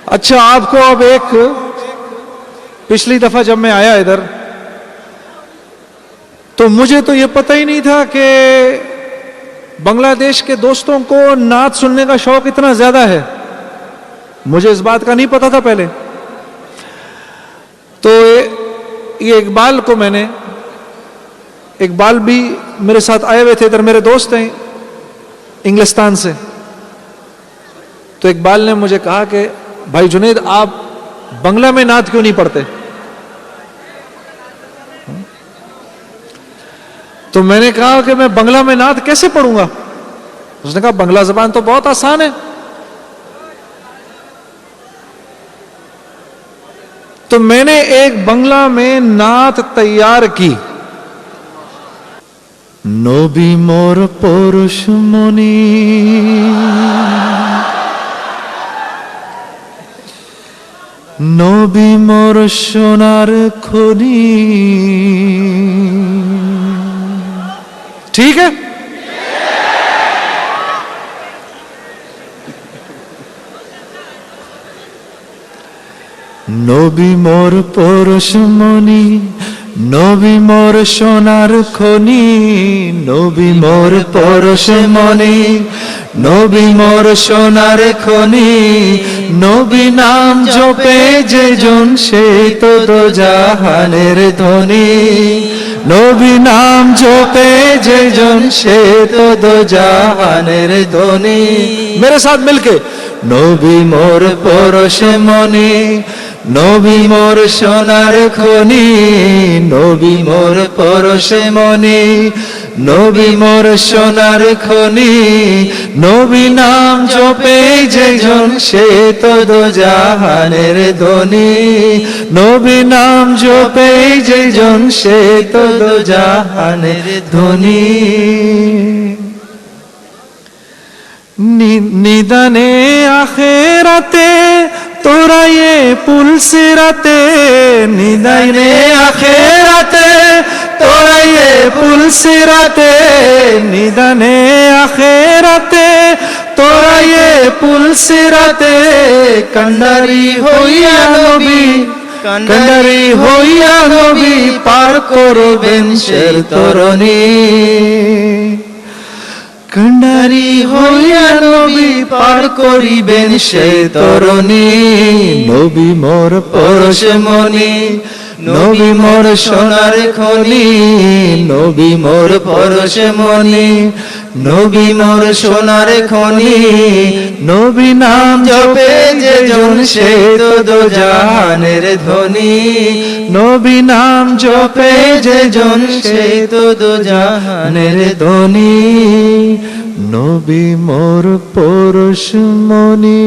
अच्छा, आपको अब एक, पिछली दफा जब मैं आया इधर तो मुझे तो यह पता ही नहीं था कि बांग्लादेश के दोस्तों को नात सुनने का शौक इतना ज्यादा है। मुझे इस बात का नहीं पता था पहले। तो ये इकबाल को मैंने, इकबाल भी मेरे साथ आए हुए थे इधर, मेरे दोस्त हैं इंग्लिस्तान से। तो इकबाल ने मुझे कहा कि भाई जुनैद, आप बंगला में नात क्यों नहीं पढ़ते? तो मैंने कहा कि मैं बंगला में नात कैसे पढ़ूंगा? उसने कहा बंगला जबान तो बहुत आसान है। तो मैंने एक बंगला में नात तैयार की। नबी मोर परुषमणि, नबी मोर सोनार खनि। ठीक है? नबी मोर परुषमणि, नबी मोर सोनार खनि। नबी मोर परुषमणि, नबी मोर सोनार खनि। नबी नाम जपे जे জন সে তো দোজাহানের ধনী। नबी नाम जपे जे জন সে তো দোজাহানের ধনী। मेरे साथ मिलके, नबी मोर পরশমণি, नबी मोर सोनार खनि। नबी मोर পরশমণি, नबी मोर सोनार खनि। नबी नाम जपे जे জন সে তো দোজাহানের ধনী। नबी नाम जपे जे জন সে তো দোজাহানের ধনী। নিদানে আখেরাতে তোরা ये পুলসিরাতে। নিদানে আখেরাতে তোরা ये পুলসিরাতে। নিদানে আখেরাতে তোরা ये পুলসিরাতে। কান্ডারি হইয়া নবী, কান্ডারি হইয়া নবী পার করবেন শের তরণী। কান্ডারি হইয়া নবী পার করিবেন সেই তরণী। নবী মোর পরশমণি, নবী মোর সোনার খনি। নবী মোর পরশমণি, নবী মোর সোনার খনি। নবী নাম জপে যে জন সে তো দোজাহানের ধনী। নবী নাম জপে যে জন সে তো দোজাহানের ধনী। নবী মোর পরশমণি।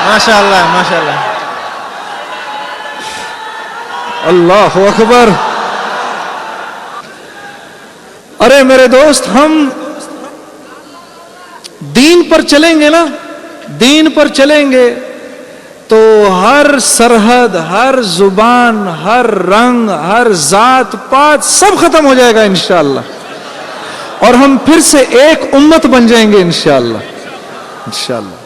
माशाअल्लाह माशाअल्लाह। अल्लाह अकबर। अरे मेरे दोस्त, हम दीन पर चलेंगे ना, दीन पर चलेंगे तो हर सरहद, हर जुबान, हर रंग, हर जात पात सब खत्म हो जाएगा इंशाअल्लाह। और हम फिर से एक उम्मत बन जाएंगे इंशाअल्लाह, इंशाअल्लाह।